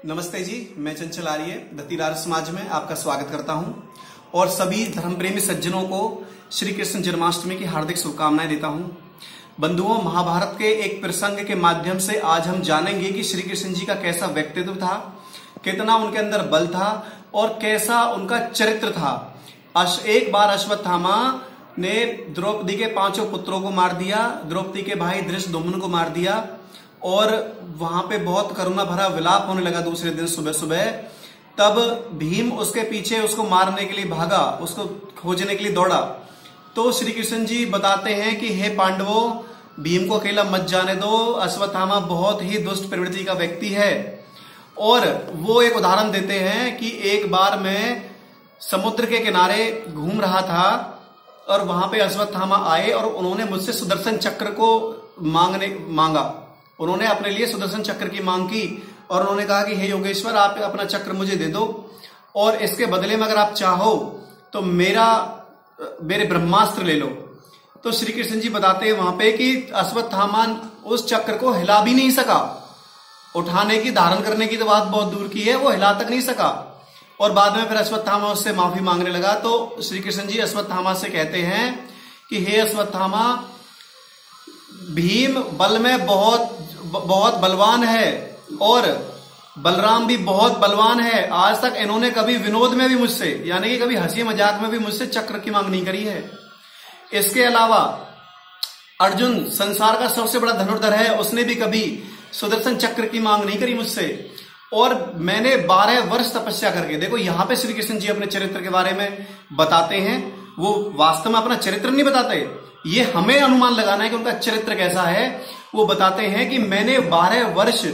नमस्ते जी, मैं चंचल आर्य दत्तीदार समाज में आपका स्वागत करता हूं और सभी धर्म प्रेमी सज्जनों को श्री कृष्ण जन्माष्टमी की हार्दिक शुभकामनाएं देता हूं। बंधुओं, महाभारत के एक प्रसंग के माध्यम से आज हम जानेंगे कि श्री कृष्ण जी का कैसा व्यक्तित्व था, कितना उनके अंदर बल था और कैसा उनका चरित्र था। एक बार अश्वत्थामा ने द्रौपदी के 5 पुत्रों को मार दिया, द्रौपदी के भाई धृष्टद्युम्न को मार दिया और वहां पे बहुत करुणा भरा विलाप होने लगा। दूसरे दिन सुबह सुबह तब भीम उसके पीछे उसको मारने के लिए भागा, उसको खोजने के लिए दौड़ा। तो श्री कृष्ण जी बताते हैं कि हे पांडवों, भीम को अकेला मत जाने दो, अश्वत्थामा बहुत ही दुष्ट प्रवृत्ति का व्यक्ति है। और वो एक उदाहरण देते हैं कि एक बार मैं समुद्र के किनारे घूम रहा था और वहां पे अश्वत्थामा आए और उन्होंने मुझसे सुदर्शन चक्र को मांगा। उन्होंने अपने लिए सुदर्शन चक्र की मांग की और उन्होंने कहा कि हे योगेश्वर, आप अपना चक्र मुझे दे दो और इसके बदले में अगर आप चाहो तो मेरे ब्रह्मास्त्र ले लो। तो श्री कृष्ण जी बताते हैं वहां पे कि अश्वत्थामा उस चक्र को हिला भी नहीं सका। उठाने की, धारण करने की तो बात बहुत दूर की है, वो हिला तक नहीं सका। और बाद में फिर अश्वत्थामा उससे माफी मांगने लगा। तो श्री कृष्ण जी अश्वत्थामा से कहते हैं कि हे अश्वत्थामा, भीम बल में बहुत बलवान है और बलराम भी बहुत बलवान है। आज तक इन्होंने कभी विनोद में भी मुझसे, यानी कि कभी हंसी मजाक में भी मुझसे चक्र की मांग नहीं करी है। इसके अलावा अर्जुन संसार का सबसे बड़ा धनुर्धर है, उसने भी कभी सुदर्शन चक्र की मांग नहीं करी मुझसे। और मैंने 12 वर्ष तपस्या करके, देखो यहां पे श्री कृष्ण जी अपने चरित्र के बारे में बताते हैं। वो वास्तव में अपना चरित्र नहीं बताते, ये हमें अनुमान लगाना है कि उनका चरित्र कैसा है। वो बताते हैं कि मैंने 12 वर्ष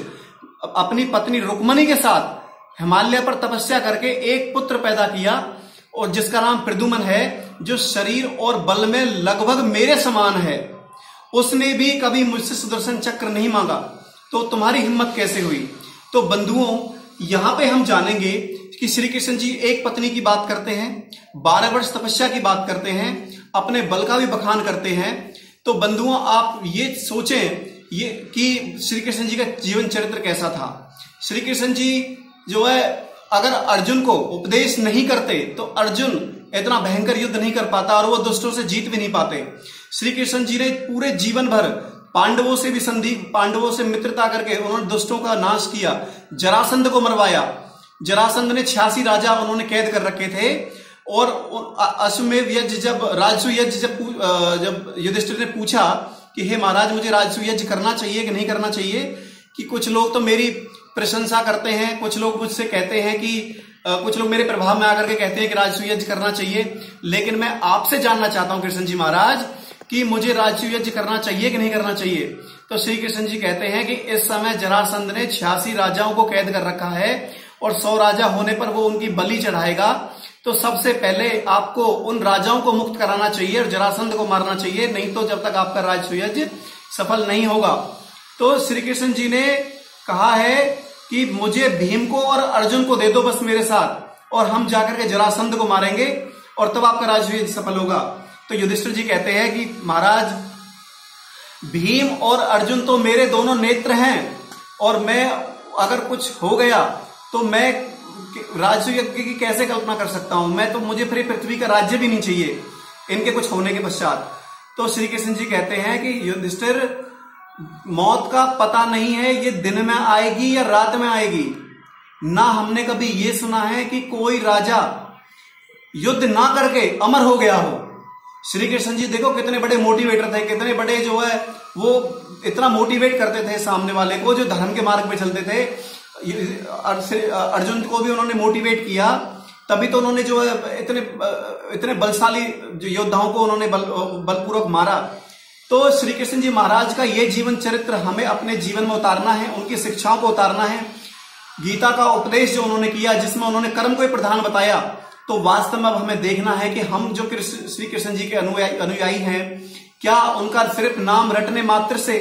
अपनी पत्नी रुक्मणी के साथ हिमालय पर तपस्या करके एक पुत्र पैदा किया और जिसका नाम प्रद्युम्न है, जो शरीर और बल में लगभग मेरे समान है। उसने भी कभी मुझसे सुदर्शन चक्र नहीं मांगा, तो तुम्हारी हिम्मत कैसे हुई? तो बंधुओं, यहां पे हम जानेंगे कि श्री कृष्ण जी एक पत्नी की बात करते हैं, 12 वर्ष तपस्या की बात करते हैं, अपने बल का भी बखान करते हैं। तो बंधुओं, आप ये सोचें कि श्री कृष्ण जी का जीवन चरित्र कैसा था। श्री कृष्ण जी जो है, अगर अर्जुन को उपदेश नहीं करते तो अर्जुन इतना भयंकर युद्ध नहीं कर पाता और वो दुष्टों से जीत भी नहीं पाते। श्री कृष्ण जी ने पूरे जीवन भर पांडवों से भी संधि, पांडवों से मित्रता करके उन्होंने दुष्टों का नाश किया, जरासंध को मरवाया। जरासंध ने 86 राजा उन्होंने कैद कर रखे थे। और अश्वमेध यज्ञ, जब राजसूय यज्ञ, जब युधिष्ठिर ने पूछा कि हे महाराज, मुझे राजसूय यज्ञ करना चाहिए कि नहीं करना चाहिए, कि कुछ लोग तो मेरी प्रशंसा करते हैं, कुछ लोग मुझसे कहते हैं कि कुछ लोग मेरे प्रभाव में आकर के कहते हैं कि राजसूय यज्ञ करना चाहिए, लेकिन मैं आपसे जानना चाहता हूं कृष्ण जी महाराज कि मुझे राजसूय यज्ञ करना चाहिए कि नहीं करना चाहिए। तो श्री कृष्ण जी कहते हैं कि इस समय जरासंध ने 86 राजाओं को कैद कर रखा है और 100 राजा होने पर वो उनकी बलि चढ़ाएगा। तो सबसे पहले आपको उन राजाओं को मुक्त कराना चाहिए और जरासंध को मारना चाहिए, नहीं तो जब तक आपका राजसूय यज्ञ सफल नहीं होगा। तो श्री कृष्ण जी ने कहा है कि मुझे भीम को और अर्जुन को दे दो बस मेरे साथ, और हम जाकर के जरासंध को मारेंगे और तब आपका राजसूय यज्ञ सफल होगा। तो युधिष्ठिर जी कहते हैं कि महाराज, भीम और अर्जुन तो मेरे दोनों नेत्र हैं और मैं अगर कुछ हो गया तो मैं राजसूय यज्ञ की कैसे कल्पना कर सकता हूं? मैं तो, मुझे फिर पृथ्वी का राज्य भी नहीं चाहिए इनके कुछ होने के पश्चात। तो श्री कृष्ण जी कहते हैं कि युधिष्ठिर, मौत का पता नहीं है ये दिन में आएगी या रात में आएगी। ना हमने कभी ये सुना है कि कोई राजा युद्ध ना करके अमर हो गया हो। श्री कृष्ण जी देखो कितने बड़े मोटिवेटर थे, कितने बड़े जो है वो इतना मोटिवेट करते थे सामने वाले को जो धर्म के मार्ग पे चलते थे। अर्जुन को भी उन्होंने मोटिवेट किया, तभी तो उन्होंने जो है इतने बलशाली जो योद्धाओं को उन्होंने बलपूर्वक मारा। तो श्री कृष्ण जी महाराज का ये जीवन चरित्र हमें अपने जीवन में उतारना है, उनकी शिक्षाओं को उतारना है। गीता का उपदेश जो उन्होंने किया, जिसमें उन्होंने कर्म को प्रधान बताया, तो वास्तव में अब हमें देखना है कि हम जो श्री कृष्ण जी के अनुयायी हैं, क्या उनका सिर्फ नाम रटने मात्र से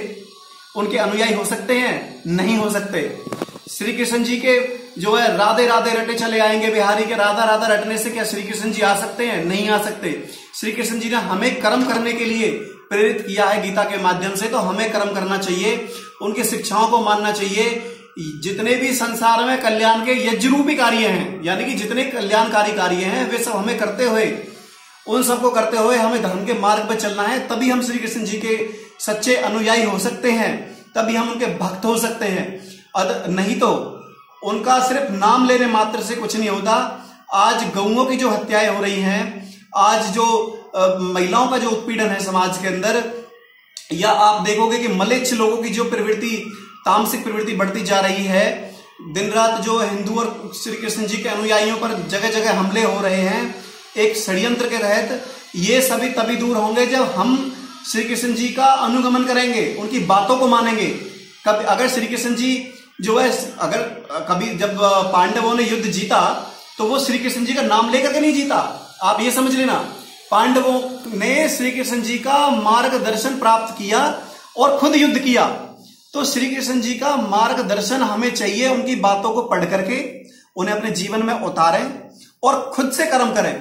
उनके अनुयायी हो सकते हैं? नहीं हो सकते। श्री कृष्ण जी के जो है राधे राधे रटे चले आएंगे बिहारी के, राधा राधा रटने से क्या श्री कृष्ण जी आ सकते हैं? नहीं आ सकते। श्री कृष्ण जी ने हमें कर्म करने के लिए प्रेरित किया है गीता के माध्यम से, तो हमें कर्म करना चाहिए, उनकी शिक्षाओं को मानना चाहिए। जितने भी संसार में कल्याण के यज्ञरूपी कार्य हैं, यानी कि जितने कल्याणकारी कार्य हैं वे सब हमें करते हुए, उन सबको करते हुए हमें धर्म के मार्ग पर चलना है। तभी हम श्री कृष्ण जी के सच्चे अनुयायी हो सकते हैं, तभी हम उनके भक्त हो सकते हैं। नहीं तो उनका सिर्फ नाम लेने मात्र से कुछ नहीं होता। आज गौओं की जो हत्याएं हो रही हैं, आज जो महिलाओं का जो उत्पीड़न है समाज के अंदर, या आप देखोगे कि मलेच्छ लोगों की जो प्रवृत्ति, तामसिक प्रवृत्ति बढ़ती जा रही है, दिन रात जो हिंदू और श्री कृष्ण जी के अनुयायियों पर जगह जगह हमले हो रहे हैं एक षड्यंत्र के तहत, ये सभी तभी दूर होंगे जब हम श्री कृष्ण जी का अनुगमन करेंगे, उनकी बातों को मानेंगे। कभी अगर श्री कृष्ण जी जो है, अगर कभी जब पांडवों ने युद्ध जीता तो वो श्री कृष्ण जी का नाम लेकर के नहीं जीता, आप ये समझ लेना। पांडवों ने श्री कृष्ण जी का मार्गदर्शन प्राप्त किया और खुद युद्ध किया। तो श्री कृष्ण जी का मार्गदर्शन हमें चाहिए, उनकी बातों को पढ़ करके उन्हें अपने जीवन में उतारें और खुद से कर्म करें।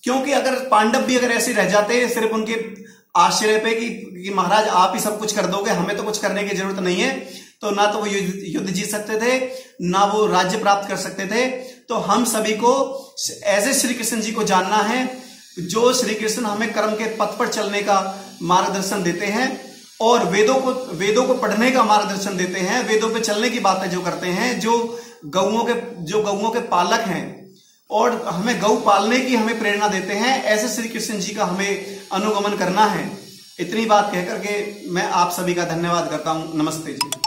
क्योंकि अगर पांडव भी अगर ऐसे रह जाते सिर्फ उनके आश्रय पे कि महाराज आप ही सब कुछ कर दोगे, हमें तो कुछ करने की जरूरत नहीं है, तो ना तो वो युद्ध जीत सकते थे, ना वो राज्य प्राप्त कर सकते थे। तो हम सभी को ऐसे श्री कृष्ण जी को जानना है जो श्री कृष्ण हमें कर्म के पथ पर चलने का मार्गदर्शन देते हैं और वेदों को पढ़ने का मार्गदर्शन देते हैं, वेदों पे चलने की बातें जो करते हैं, जो गौओं के पालक हैं और हमें गौ पालने की हमें प्रेरणा देते हैं। ऐसे श्री कृष्ण जी का हमें अनुगमन करना है। इतनी बात कहकर के मैं आप सभी का धन्यवाद करता हूं। नमस्ते जी।